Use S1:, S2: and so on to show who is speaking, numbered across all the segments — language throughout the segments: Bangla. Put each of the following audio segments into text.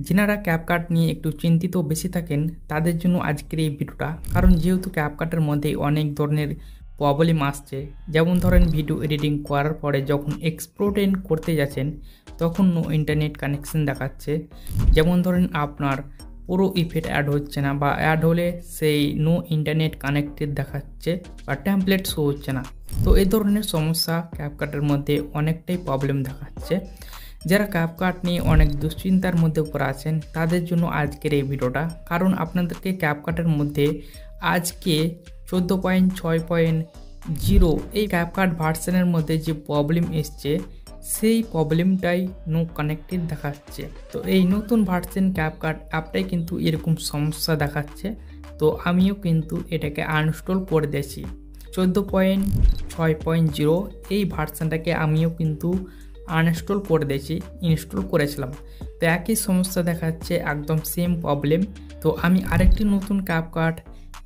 S1: যিনারা ক্যাপকাট নিয়ে একটু চিন্তিত বেশি থাকেন তাদের জন্য আজকের এই ভিডিওটা। কারণ যেহেতু ক্যাপকাটের মধ্যে অনেক ধরনের প্রবলেম আসছে, যেমন ধরেন ভিডিও এডিটিং করার পরে যখন এক্সপোর্ট করতে যাচ্ছেন তখন নো ইন্টারনেট কানেকশন দেখাচ্ছে। যেমন ধরেন আপনার পুরো ইফেক্ট অ্যাড হচ্ছে না, বা অ্যাড হলে সেই নো ইন্টারনেট কানেক্টেড দেখাচ্ছে বা টেমপ্লেট শো হচ্ছে না। তো এই ধরনের সমস্যা ক্যাপকাটের মধ্যে অনেকটাই প্রবলেম দেখাচ্ছে। যারা ক্যাপকাট নিয়ে অনেক দুশ্চিন্তার মধ্যে পড়ে আছেন তাদের জন্য আজকের এই ভিডিওটা। কারণ আপনাদেরকে ক্যাপকাটের মধ্যে আজকে 14.6.0 এই ক্যাপকাট ভার্সনের মধ্যে যে প্রবলেম এসছে সেই প্রবলেমটাই নো কানেক্টেড দেখাচ্ছে। তো এই নতুন ভার্সন ক্যাপকাট অ্যাপটাই কিন্তু এরকম সমস্যা দেখাচ্ছে। তো আমিও কিন্তু এটাকে আনইনস্টল করে দিয়েছি। 14.6.0 এই ভার্সনটাকে আমিও কিন্তু আনইনস্টল করে দিয়েছি, ইনস্টল করেছিলাম। তো একই সমস্যা দেখাচ্ছে, একদম সেম প্রবলেম। তো আমি আরেকটি নতুন ক্যাপকাট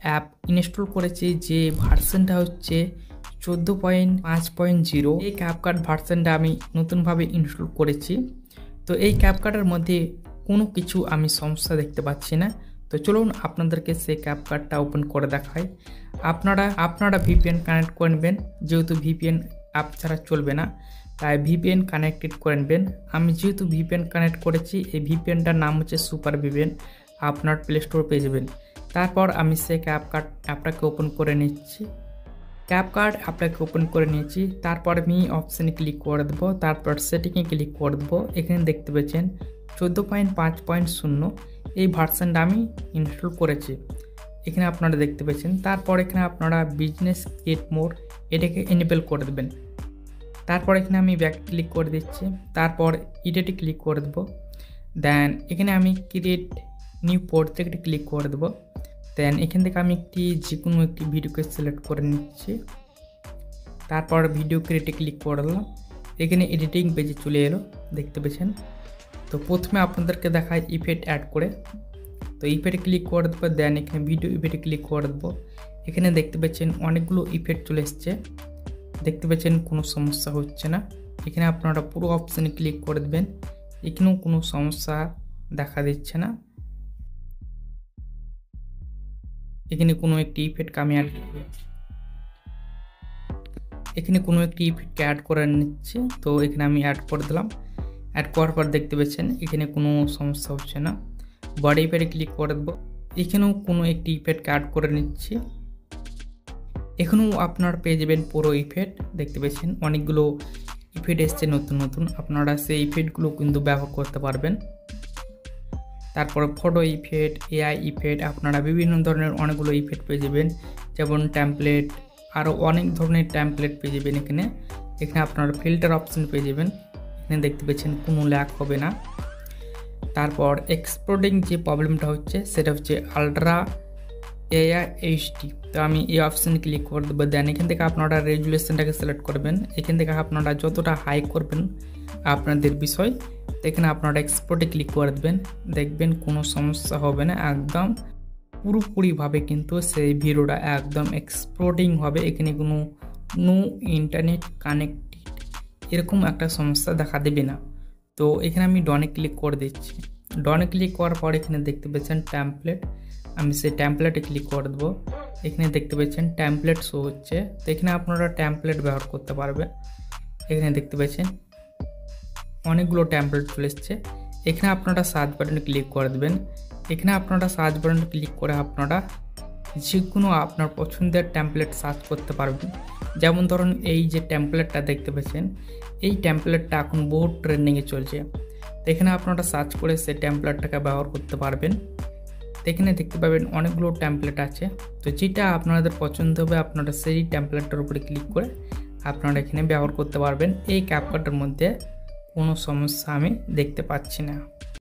S1: অ্যাপ ইনস্টল করেছি, যে ভার্সনটা হচ্ছে 14.5.0। এই ক্যাপকাট ভার্সনটা আমি নতুনভাবে ইনস্টল করেছি। তো এই ক্যাপকাটের মধ্যে কোনো কিছু আমি সমস্যা দেখতে পাচ্ছি না। তো চলুন আপনাদেরকে সেই ক্যাপকাটটা ওপেন করে দেখাই। আপনারা ভিপিএন কানেক্ট করে নেবেন, যেহেতু ভিপিএন অ্যাপ ছাড়া চলবে না, তাই ভিপিএন কানেক্টেড করে নেবেন। আমি যেহেতু ভিপিএন কানেক্ট করেছি, এই ভিপিএনটার নাম হচ্ছে সুপার ভিপিএন, আপনার প্লে স্টোর পেয়ে যাবেন। তারপর আমি সেই ক্যাপকাট অ্যাপটাকে ওপেন করে নিচ্ছি। ক্যাপকাট অ্যাপটাকে ওপেন করে নিয়েছি, তারপর আমি অপশানে ক্লিক করে দেবো, তারপর সেটিংয়ে ক্লিক করে দেবো। এখানে দেখতে পাচ্ছেন 14.5.0 এই ভার্সনটা আমি ইনস্টল করেছি, এখানে আপনারা দেখতে পাচ্ছেন। তারপর এখানে আপনারা বিজনেস ক্রিয়েট মোড এটাকে এনেবল করে দেবেন। তারপর এখানে আমি ব্যাক ক্লিক করে দিচ্ছি, তারপর এডিটে ক্লিক করে দেবো। দেন এখানে আমি ক্রিয়েট নিউ প্রজেক্টে ক্লিক করে দেবো। দেন এখান থেকে আমি যে কোনো একটি ভিডিওকে সিলেক্ট করে নিচ্ছি, তারপর ভিডিও ক্রিয়েটে ক্লিক করে দিলাম। এখানে এডিটিং পেজে চলে এলো, দেখতে পেয়েছেন। তো প্রথমে আপনাদেরকে দেখায় ইফেক্ট অ্যাড করে, তো ইফেক্টে ক্লিক করে দেবো। দেন এখানে ভিডিও ইফেক্টে ক্লিক করে দেবো। এখানে দেখতে পাচ্ছেন অনেকগুলো ইফেক্ট চলে এসছে, দেখতে পাচ্ছেন কোনো সমস্যা হচ্ছে না। এখানে আপনারা পুরো অপশানে ক্লিক করে দেবেন, এখানেও কোনো সমস্যা দেখা দিচ্ছে না। এখানে কোনো একটি ইফেক্ট আমি অ্যাড করে নিচ্ছি। তো এখানে আমি অ্যাড করে দিলাম। অ্যাড করার পর দেখতে পাচ্ছেন এখানে কোনো সমস্যা হচ্ছে না। বডি ইফেক্টে ক্লিক করে দেবো, এখানেও কোনো একটি ইফেক্ট অ্যাড করে নিচ্ছি। এখানেও আপনার পেয়ে যাবেন পুরো ইফেক্ট, দেখতে পাচ্ছেন অনেকগুলো ইফেক্ট এসছে নতুন নতুন, আপনারা সেই ইফেক্টগুলো কিন্তু ব্যবহার করতে পারবেন। তারপরে ফটো ইফেক্ট, এআই ইফেক্ট, আপনারা বিভিন্ন ধরনের অনেকগুলো ইফেক্ট পেয়ে যাবেন, যেমন টেমপ্লেট, আরও অনেক ধরনের টেমপ্লেট পেয়ে যাবেন। এখানে আপনারা ফিল্টার অপশন পেয়ে যাবেন, এখানে দেখতে পাচ্ছেন কোনো ল্যাগ হবে না। তারপর এক্সপোর্টিং যে প্রবলেমটা হচ্ছে সেটা হচ্ছে আলট্রা এআই এইচডি। তো আমি এই অপশানে ক্লিক করে দেবো। দেন এখান থেকে আপনারা রেজুলেশনটাকে সিলেক্ট করবেন। এখান থেকে আপনারা যতটা হাই করবেন আপনাদের বিষয়। তো এখানে আপনারা এক্সপোর্টে ক্লিক করে দেবেন, দেখবেন কোনো সমস্যা হবে না, একদম পুরোপুরিভাবে কিন্তু সেই ভিডিওটা একদম এক্সপোর্টিং হবে। এখানে কোনো নো ইন্টারনেট কানেক্টেড এরকম একটা সমস্যা দেখা দেবে না। তো এখানে আমি ডনে ক্লিক করে দিচ্ছি। ডনে ক্লিক করার পর এখানে দেখতে পাচ্ছেন টেমপ্লেট, আমি সেই টেমপ্লেটে ক্লিক করে দেবো। এখানে দেখতে পাচ্ছেন টেমপ্লেট শো হচ্ছে, তো এখানে আপনারা টেমপ্লেট ব্যবহার করতে পারবেন। এখানে দেখতে পাচ্ছেন অনেকগুলো টেমপ্লেট চলে এসছে। এখানে আপনারা সার্চ বাটনে ক্লিক করে দেবেন। এখানে আপনারা সার্চ বাটনে ক্লিক করে আপনারা যে কোনো আপনার পছন্দের টেমপ্লেট সার্চ করতে পারবেন। যেমন ধরুন এই যে টেমপ্লেটটা দেখতে পাচ্ছেন, এই টেমপ্লেটটা এখন বহু ট্রেন্ডিংয়ে চলছে। তো এখানে আপনারা সার্চ করে সেই টেমপ্লেটটাকে ব্যবহার করতে পারবেন। এখানে দেখতে পাবেন অনেকগুলো টেমপ্লেট আছে, তো যেটা আপনাদের পছন্দ হবে আপনারা সেই টেমপ্লেটটার উপরে ক্লিক করে আপনারা এখানে ব্যবহার করতে পারবেন। এই ক্যাপকাটের মধ্যে কোনো সমস্যা আমি দেখতে পাচ্ছি না।